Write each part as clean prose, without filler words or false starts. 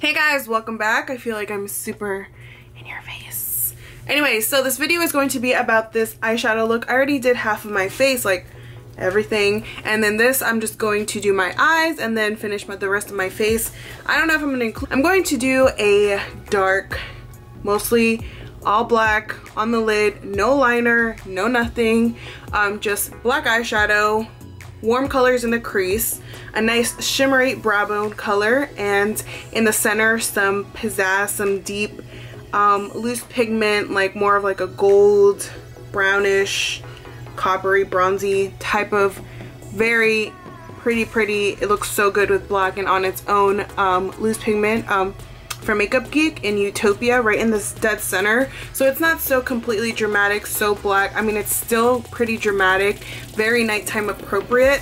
Hey guys, welcome back. I feel like I'm super in your face. Anyway, so this video is going to be about this eyeshadow look. I already did half of my face, like everything, and then this I'm just going to do my eyes and then finish the rest of my face. I don't know if I'm going to include, I'm going to do a dark, mostly all black on the lid, no liner, no nothing, just black eyeshadow, warm colors in the crease, a nice shimmery brow bone color, and in the center some pizzazz, some deep loose pigment, like more of like a gold, brownish, coppery, bronzy type of very pretty. It looks so good with black and on its own. Loose pigment from Makeup Geek in Utopia, right in this dead center. So it's not so completely dramatic, so black. I mean, it's still pretty dramatic, very nighttime appropriate.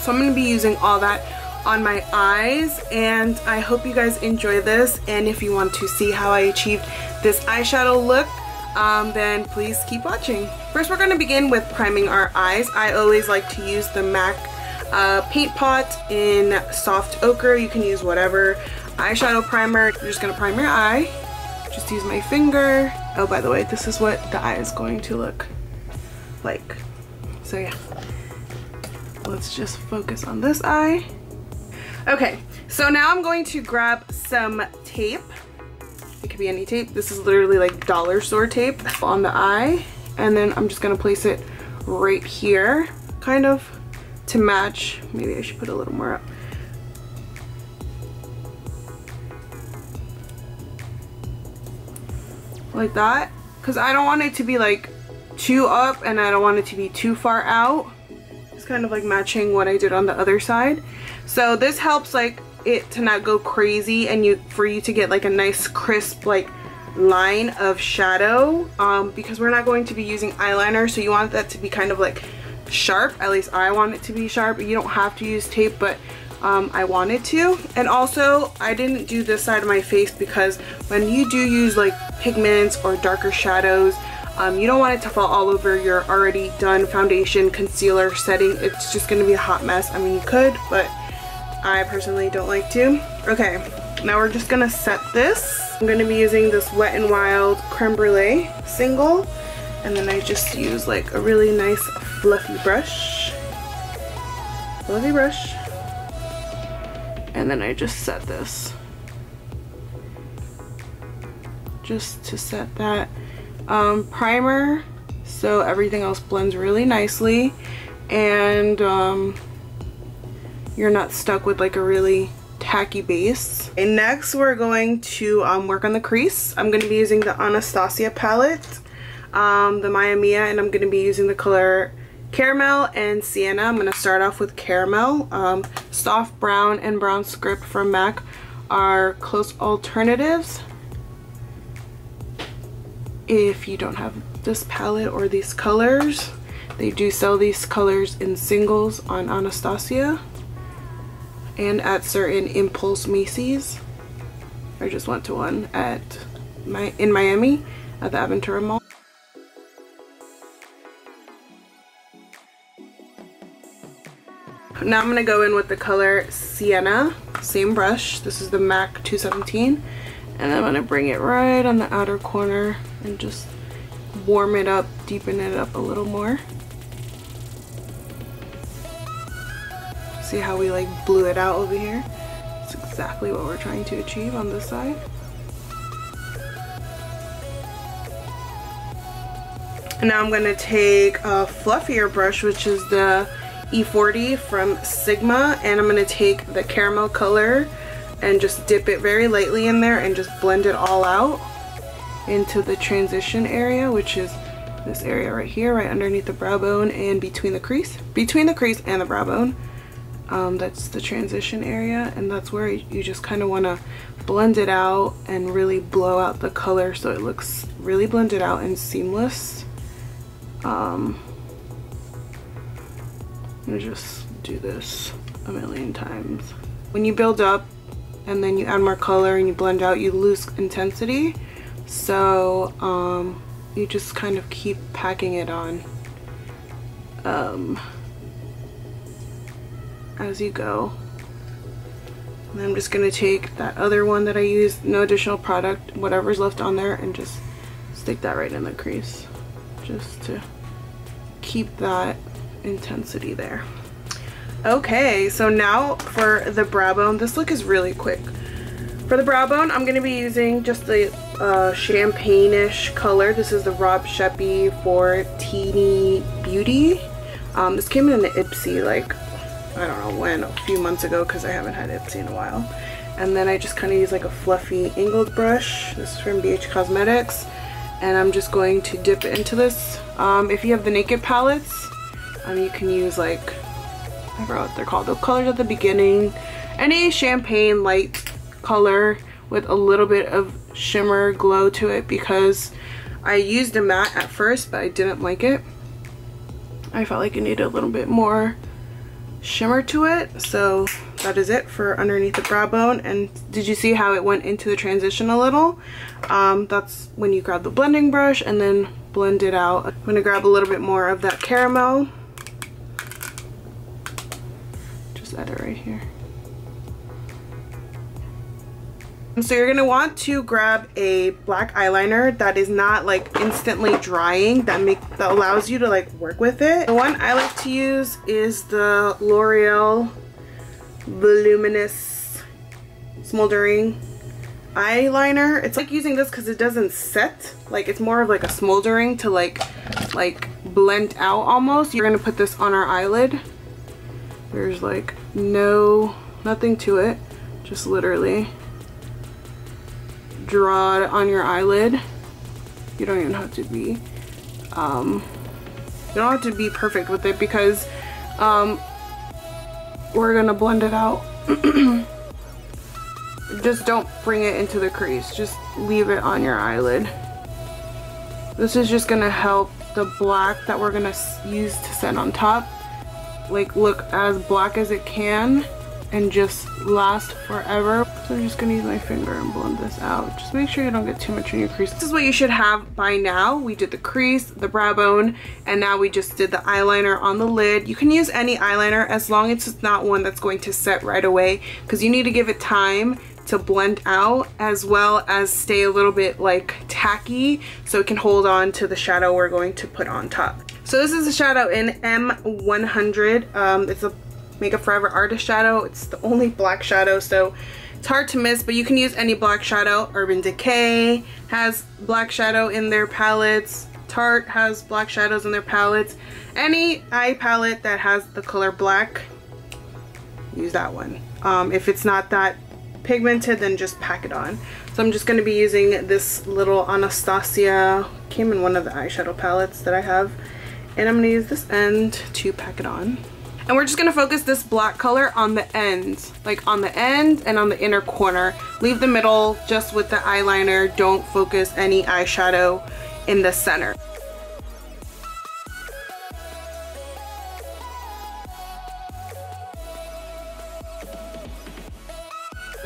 So I'm going to be using all that on my eyes, and I hope you guys enjoy this. And if you want to see how I achieved this eyeshadow look, then please keep watching. First, we're going to begin with priming our eyes. I always like to use the MAC Paintpot in soft ochre. You can use whatever eyeshadow primer. You're just going to prime your eye. Just use my finger. Oh, by the way, this is what the eye is going to look like. So yeah, let's just focus on this eye. Okay, so now I'm going to grab some tape. It could be any tape. This is literally like dollar store tape on the eye, and then I'm just gonna place it right here, kind of to match. Maybe I should put a little more up. Like that, because I don't want it to be like too up and I don't want it to be too far out. It's kind of like matching what I did on the other side. So this helps like it to not go crazy, and for you to get like a nice crisp like line of shadow, because we're not going to be using eyeliner, so you want that to be kind of like sharp. At least I want it to be sharp. You don't have to use tape, but I wanted to. And also I didn't do this side of my face because when you do use like pigments or darker shadows, you don't want it to fall all over your already done foundation, concealer, setting. It's just going to be a hot mess. I mean, you could, but I personally don't like to. Okay, now we're just going to set this. I'm going to be using this WetNWild Creme Brule single, and then I just use like a really nice fluffy brush. And then I just set this. Just to set that primer so everything else blends really nicely, and you're not stuck with like a really tacky base. And next we're going to work on the crease. I'm going to be using the Anastasia palette, the MayaMiya, and I'm going to be using the color Caramel and Sienna. I'm going to start off with Caramel. Soft brown and brown script from MAC are close alternatives if you don't have this palette or these colors. They do sell these colors in singles on Anastasia and at certain impulse Macy's. I just went to one in Miami at the Aventura Mall. Now I'm going to go in with the color Sienna, same brush. This is the MAC 217, and I'm going to bring it right on the outer corner and just warm it up, deepen it up a little more. See how we like blew it out over here? That's exactly what we're trying to achieve on this side. And now I'm going to take a fluffier brush, which is the E40 from Sigma, and I'm going to take the caramel color and just dip it very lightly in there and just blend it all out into the transition area, which is this area right here, right underneath the brow bone and between the crease and the brow bone. That's the transition area, and that's where you just kind of want to blend it out and really blow out the color so it looks really blended out and seamless. I'm gonna just do this a million times. When you build up and then you add more color and you blend out, you lose intensity. So you just kind of keep packing it on as you go. And I'm just going to take that other one that I used, no additional product, whatever's left on there, and just stick that right in the crease. Just to keep that intensity there. Okay, so now for the brow bone. This look is really quick. For the brow bone, I'm going to be using just the champagne-ish color. This is the Sheppy for TIni Beauty. This came in an Ipsy, like, I don't know when, a few months ago, because I haven't had Ipsy in a while. And then I just kind of use like a fluffy angled brush. This is from Beige Cosmetics. And I'm just going to dip it into this. If you have the Naked palettes, you can use like, I forgot what they're called, the colors at the beginning. Any champagne light color with a little bit of shimmer glow to it, because I used a matte at first, but I didn't like it. I felt like it needed a little bit more shimmer to it. So that is it for underneath the brow bone. And did you see how it went into the transition a little? That's when you grab the blending brush and then blend it out. I'm going to grab a little bit more of that caramel. Just add it right here. So you're going to want to grab a black eyeliner that is not like instantly drying, that allows you to like work with it. The one I like to use is the L'Oreal Voluminous Smoldering eyeliner. It's like using this because it doesn't set, like it's more of like a smoldering to like blend out almost. You're going to put this on our eyelid. There's like nothing to it, just literally draw it on your eyelid. You don't even have to be you don't have to be perfect with it, because we're gonna blend it out. Just don't bring it into the crease, just leave it on your eyelid. This is just gonna help the black that we're gonna use to set on top like look as black as it can and just last forever. So I'm just gonna use my finger and blend this out. Just make sure you don't get too much in your crease. This is what you should have by now. We did the crease, the brow bone, and now we just did the eyeliner on the lid. You can use any eyeliner as long as it's not one that's going to set right away, because you need to give it time to blend out as well as stay a little bit like tacky so it can hold on to the shadow we're going to put on top. So this is a shadow in M100. It's a Makeup Forever Artist shadow. It's the only black shadow, so it's hard to miss, but you can use any black shadow. Urban Decay has black shadow in their palettes. Tarte has black shadows in their palettes. Any eye palette that has the color black, use that one. If it's not that pigmented, then just pack it on. So I'm just going to be using this little Anastasia, came in one of the eyeshadow palettes that I have, and I'm going to use this end to pack it on. And we're just going to focus this black color on the ends, like on the end and on the inner corner. Leave the middle just with the eyeliner. Don't focus any eyeshadow in the center.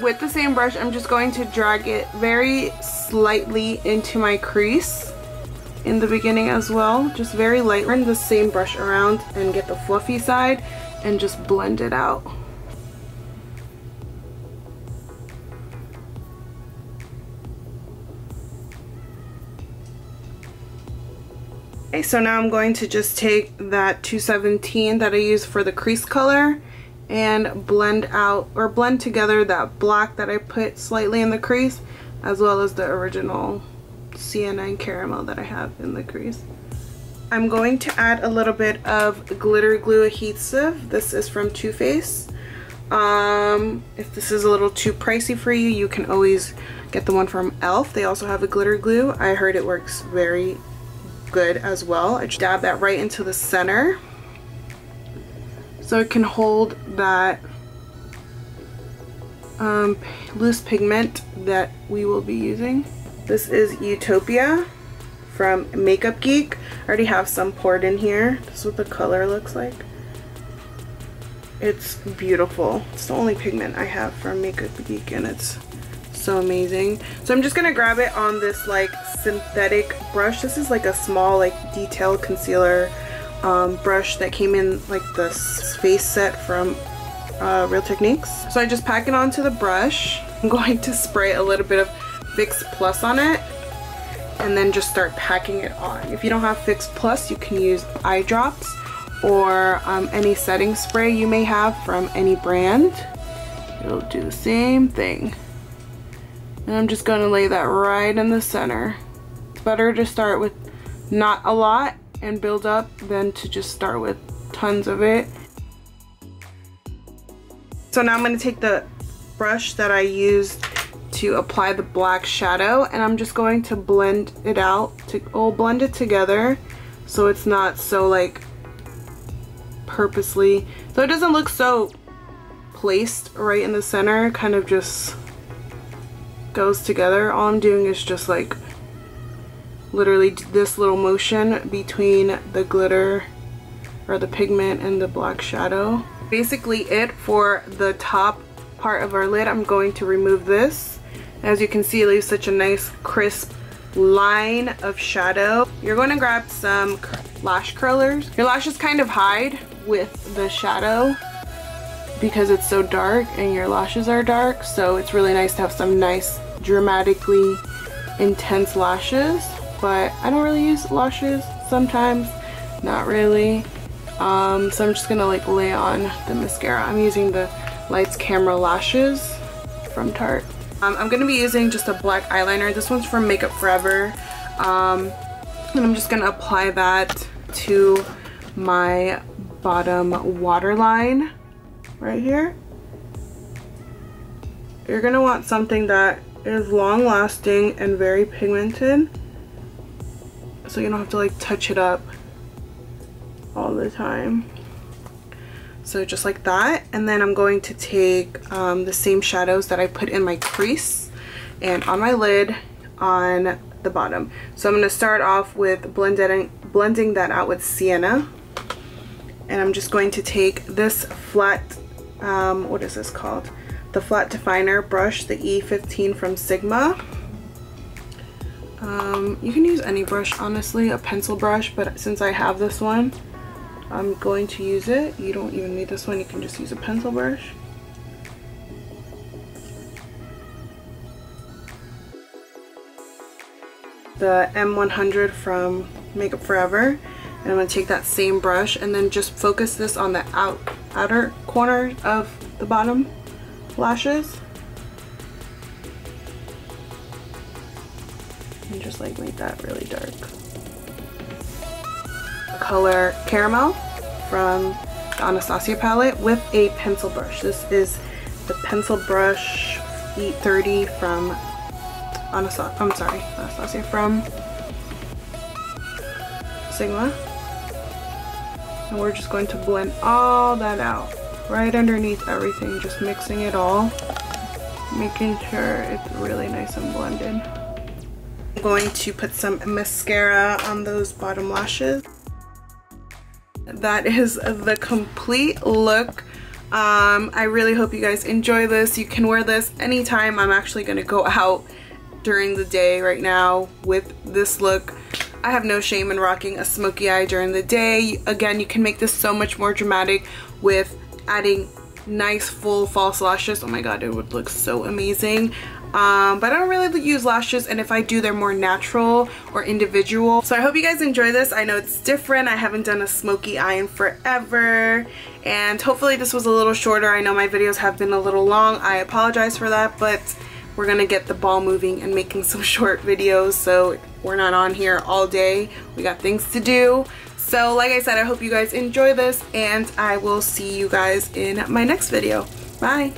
With the same brush, I'm just going to drag it very slightly into my crease in the beginning as well, just very light. Turn the same brush around and get the fluffy side and just blend it out. Okay, so now I'm going to just take that 217 that I used for the crease color and blend out, or blend together, that black that I put slightly in the crease, as well as the original Sienna and caramel that I have in the crease. I'm going to add a little bit of glitter glue adhesive. This is from Too Faced. If this is a little too pricey for you, you can always get the one from e.l.f. They also have a glitter glue. I heard it works very good as well. I just dab that right into the center so it can hold that loose pigment that we will be using. This is Utopia from Makeup Geek. I already have some poured in here. This is what the color looks like. It's beautiful. It's the only pigment I have from Makeup Geek and it's so amazing. So I'm just gonna grab it on this like synthetic brush. This is like a small like detailed concealer brush that came in like the face set from Real Techniques. So I just pack it onto the brush. I'm going to spray a little bit of Fix Plus on it and then just start packing it on. If you don't have Fix Plus, you can use eye drops or any setting spray you may have from any brand. It'll do the same thing. And I'm just going to lay that right in the center. It's better to start with not a lot and build up than to just start with tons of it. So now I'm going to take the brush that I used to apply the black shadow and I'm just going to blend it out, blend it together so it's not so like purposely, so it doesn't look so placed right in the center, kind of just goes together. All I'm doing is just like literally this little motion between the glitter or the pigment and the black shadow. Basically it for the top part of our lid. I'm going to remove this. As you can see, it leaves such a nice crisp line of shadow. You're going to grab some lash curlers. Your lashes kind of hide with the shadow because it's so dark and your lashes are dark, so it's really nice to have some nice dramatically intense lashes. But I don't really use lashes sometimes, not really. So I'm just gonna like lay on the mascara. I'm using the Lights Camera Lashes from Tarte. I'm gonna be using just a black eyeliner. This one's from Makeup Forever. And I'm just gonna apply that to my bottom waterline right here. You're gonna want something that is long lasting and very pigmented, so you don't have to like touch it up all the time. So just like that, and then I'm going to take the same shadows that I put in my crease and on my lid on the bottom. So I'm going to start off with blending that out with Sienna, and I'm just going to take this flat, what is this called? The flat definer brush, the E15 from Sigma. You can use any brush, honestly, a pencil brush, but since I have this one, I'm going to use it. You don't even need this one, you can just use a pencil brush. The M100 from Makeup Forever, and I'm going to take that same brush and then just focus this on the outer corner of the bottom lashes and just like make that really dark. Color Caramel from the Anastasia palette with a pencil brush. This is the pencil brush E30 from Anastasia from Sigma. And we're just going to blend all that out right underneath everything, just mixing it all, making sure it's really nice and blended. I'm going to put some mascara on those bottom lashes. That is the complete look. I really hope you guys enjoy this. You can wear this anytime. I'm actually going to go out during the day right now with this look. I have no shame in rocking a smoky eye during the day. Again, you can make this so much more dramatic with adding nice full false lashes. Oh my god, it would look so amazing. But I don't really use lashes, and if I do, they're more natural or individual. So I hope you guys enjoy this. I know it's different. I haven't done a smoky eye in forever, and hopefully this was a little shorter. I know my videos have been a little long. I apologize for that, but we're gonna get the ball moving and making some short videos, so we're not on here all day. We got things to do. So like I said, I hope you guys enjoy this, and I will see you guys in my next video. Bye.